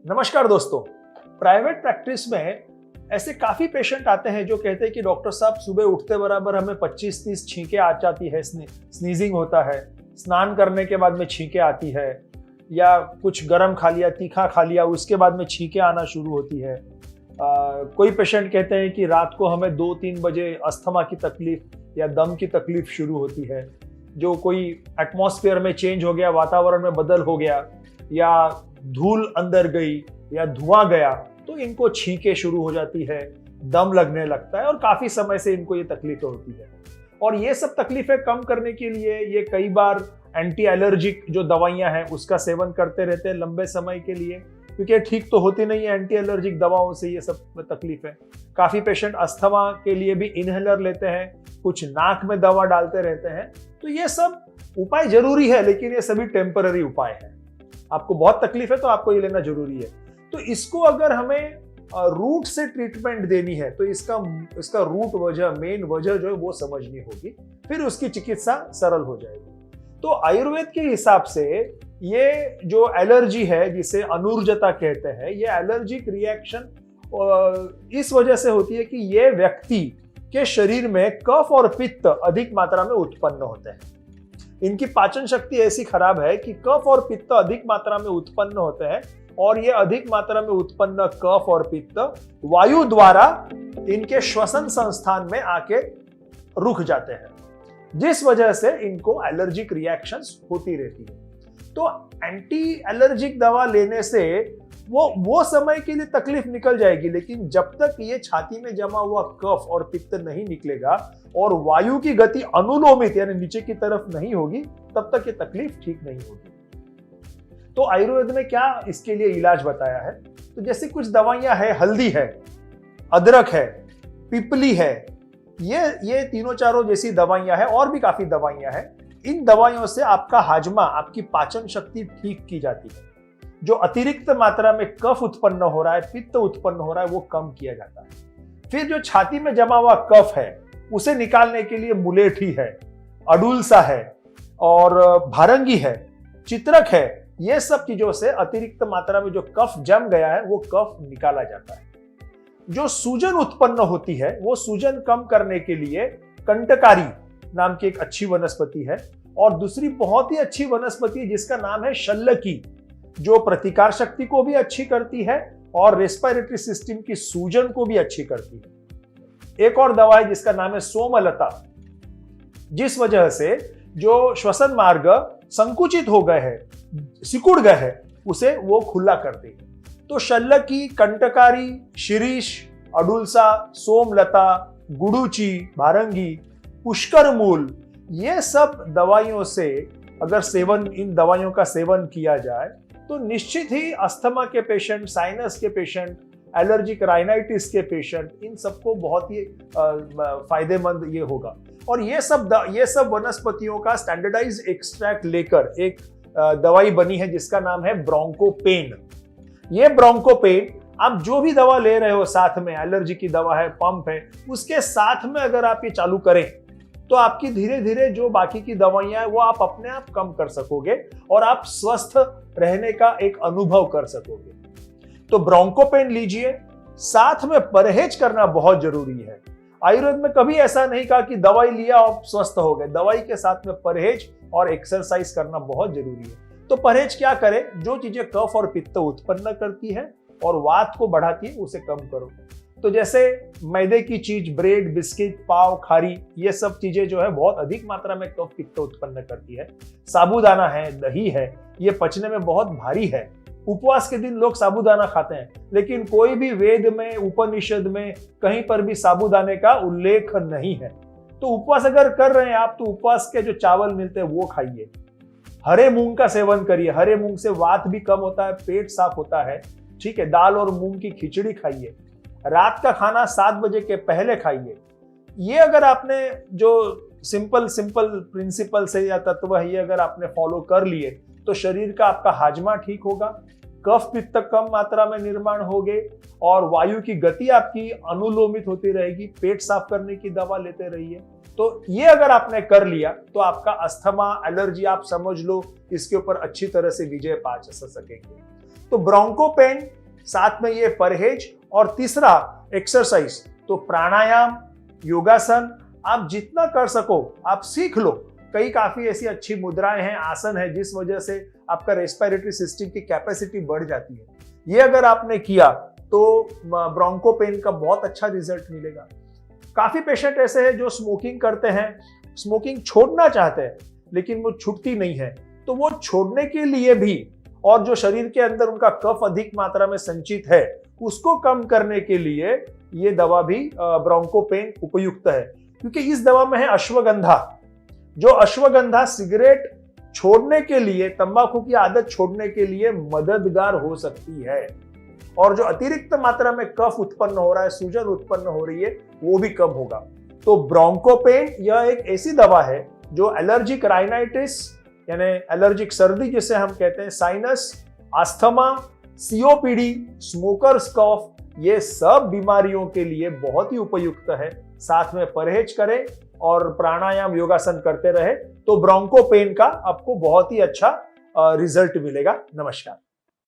नमस्कार दोस्तों। Private practice में ऐसे काफी पेशेंट आते हैं जो कहते हैं कि डॉक्टर साहब सुबह उठते बराबर हमें 25-30 छींकें आ जाती है, स्नीजिंग होता है, स्नान करने के बाद में छींकें आती है, या कुछ गर्म खा लिया, तीखा खा लिया, उसके बाद में छींकें आना शुरू होती है। कोई पेशेंट कहते हैं कि रात को हमें 2-3 बजे अस्थमा की तकलीफ या दम की तकलीफ शुरू होती है, जो कोई एटमॉस्फेयर में चेंज हो गया, वातावरण में बदल हो गया, या धूल अंदर गई या धुआं गया तो इनको छींकें शुरू हो जाती है, दम लगने लगता है और काफी समय से इनको ये तकलीफें होती है। और ये सब तकलीफें कम करने के लिए ये कई बार एंटी एलर्जिक जो दवाइयां हैं उसका सेवन करते रहते हैं लंबे समय के लिए, क्योंकि ठीक तो होती नहीं है एंटी एलर्जिक दवाओं से ये सब तकलीफें। काफी पेशेंट अस्थमा के लिए भी इनहेलर लेते हैं, कुछ नाक में दवा डालते रहते हैं। तो ये सब उपाय जरूरी है, लेकिन ये सभी टेम्पररी उपाय हैं। आपको बहुत तकलीफ है तो आपको ये लेना जरूरी है। तो इसको अगर हमें रूट से ट्रीटमेंट देनी है तो इसका रूट वजह, मेन वजह जो है वो समझनी होगी, फिर उसकी चिकित्सा सरल हो जाएगी। तो आयुर्वेद के हिसाब से ये जो एलर्जी है जिसे अनुर्जता कहते हैं, ये एलर्जिक रिएक्शन इस वजह से होती है कि ये व्यक्ति के शरीर में कफ और पित्त अधिक मात्रा में उत्पन्न होते हैं। इनकी पाचन शक्ति ऐसी खराब है कि कफ और पित्त अधिक मात्रा में उत्पन्न होते हैं, और ये अधिक मात्रा में उत्पन्न कफ और पित्त वायु द्वारा इनके श्वसन संस्थान में आके रुक जाते हैं, जिस वजह से इनको एलर्जिक रिएक्शंस होती रहती है। तो एंटी एलर्जिक दवा लेने से वो समय के लिए तकलीफ निकल जाएगी, लेकिन जब तक ये छाती में जमा हुआ कफ और पित्त नहीं निकलेगा और वायु की गति अनुलोमित यानी नीचे की तरफ नहीं होगी, तब तक ये तकलीफ ठीक नहीं होगी। तो आयुर्वेद में क्या इसके लिए इलाज बताया है? तो जैसे कुछ दवाइयां है, हल्दी है, अदरक है, पिपली है, ये तीनों चारों जैसी दवाइयां हैं, और भी काफी दवाइयां हैं। इन दवाइयों से आपका हाजमा, आपकी पाचन शक्ति ठीक की जाती है। जो अतिरिक्त मात्रा में कफ उत्पन्न हो रहा है, पित्त उत्पन्न हो रहा है, वो कम किया जाता है। फिर जो छाती में जमा हुआ कफ है उसे निकालने के लिए मुलेठी है, अडुलसा है और भारंगी है, चित्रक है। ये सब चीजों से अतिरिक्त मात्रा में जो कफ जम गया है वो कफ निकाला जाता है। जो सूजन उत्पन्न होती है वो सूजन कम करने के लिए कंटकारी नाम की एक अच्छी वनस्पति है, और दूसरी बहुत ही अच्छी वनस्पति है जिसका नाम है शल्लकी, जो प्रतिकार शक्ति को भी अच्छी करती है और रेस्पिरेटरी सिस्टम की सूजन को भी अच्छी करती है। एक और दवा है जिसका नाम है सोमलता, जिस वजह से जो श्वसन मार्ग संकुचित हो गए हैं, सिकुड़ गए हैं, उसे वो खुला करती है। तो शल्लकी, कंटकारी, शिरीष, अडुलसा, सोमलता, गुडुची, भारंगी, पुष्कर मूल, ये सब दवाइयों से अगर इन दवाइयों का सेवन किया जाए तो निश्चित ही अस्थमा के पेशेंट, साइनस के पेशेंट, एलर्जिक राइनाइटिस के पेशेंट, इन सबको बहुत ही फायदेमंद ये होगा। और ये सब वनस्पतियों का स्टैंडर्डाइज एक्सट्रैक्ट लेकर एक दवाई बनी है जिसका नाम है ब्रोंकोपेन। ये ब्रोंकोपेन आप जो भी दवा ले रहे हो, साथ में एलर्जी की दवा है, पंप है, उसके साथ में अगर आप ये चालू करें तो आपकी धीरे धीरे जो बाकी की दवाइयां हैं वो आप अपने आप कम कर सकोगे और आप स्वस्थ रहने का एक अनुभव कर सकोगे। तो ब्रोंकोपेन लीजिए, साथ में परहेज करना बहुत जरूरी है। आयुर्वेद में कभी ऐसा नहीं कहा कि दवाई लिया और स्वस्थ हो गए। दवाई के साथ में परहेज और एक्सरसाइज करना बहुत जरूरी है। तो परहेज क्या करें? जो चीजें कफ और पित्त उत्पन्न करती है और वात को बढ़ाती है उसे कम करो। तो जैसे मैदे की चीज, ब्रेड, बिस्किट, पाव, खारी, ये सब चीजें जो है बहुत अधिक मात्रा में कफ पित्त उत्पन्न करती है। साबूदाना है, दही है, ये पचने में बहुत भारी है। उपवास के दिन लोग साबूदाना खाते हैं, लेकिन कोई भी वेद में, उपनिषद में कहीं पर भी साबूदाने का उल्लेख नहीं है। तो उपवास अगर कर रहे हैं आप तो उपवास के जो चावल मिलते हैं वो खाइए। हरे मूंग का सेवन करिए, हरे मूंग से वात भी कम होता है, पेट साफ होता है। ठीक है, दाल और मूंग की खिचड़ी खाइए। रात का खाना 7 बजे के पहले खाइए। ये अगर आपने जो सिंपल प्रिंसिपल से या तत्व है ये अगर आपने फॉलो कर लिए तो शरीर का आपका हाजमा ठीक होगा, कफ पित्त कम मात्रा में निर्माण होगे और वायु की गति आपकी अनुलोमित होती रहेगी। पेट साफ करने की दवा लेते रहिए। तो ये अगर आपने कर लिया तो आपका अस्थमा, एलर्जी आप समझ लो, इसके ऊपर अच्छी तरह से विजय पा सकेंगे। तो ब्रोंकोपेन, साथ में ये परहेज, और तीसरा एक्सरसाइज। तो प्राणायाम, योगासन आप जितना कर सको आप सीख लो। कई काफी ऐसी अच्छी मुद्राएं हैं, आसन है, जिस वजह से आपका रेस्पिरेटरी सिस्टम की कैपेसिटी बढ़ जाती है। ये अगर आपने किया तो ब्रोंकोपेन का बहुत अच्छा रिजल्ट मिलेगा। काफी पेशेंट ऐसे हैं जो स्मोकिंग करते हैं, स्मोकिंग छोड़ना चाहते हैं लेकिन वो छूटती नहीं है, तो वो छोड़ने के लिए भी, और जो शरीर के अंदर उनका कफ अधिक मात्रा में संचित है उसको कम करने के लिए ये दवा भी ब्रोंकोपेन उपयुक्त है। क्योंकि इस दवा में है अश्वगंधा। जो अश्वगंधा सिगरेट छोड़ने के लिए, तंबाकू की आदत छोड़ने के लिए मददगार हो सकती है, और जो अतिरिक्त मात्रा में कफ उत्पन्न हो रहा है, सूजन उत्पन्न हो रही है, वो भी कम होगा। तो ब्रोंकोपेन यह एक ऐसी दवा है जो एलर्जिक राइनाइटिस यानी एलर्जिक सर्दी जिसे हम कहते हैं, साइनस, अस्थमा, सीओपीडी, स्मोकर्स कफ, ये सब बीमारियों के लिए बहुत ही उपयुक्त है। साथ में परहेज करें और प्राणायाम, योगासन करते रहे तो ब्रोंकोपेन का आपको बहुत ही अच्छा रिजल्ट मिलेगा। नमस्कार।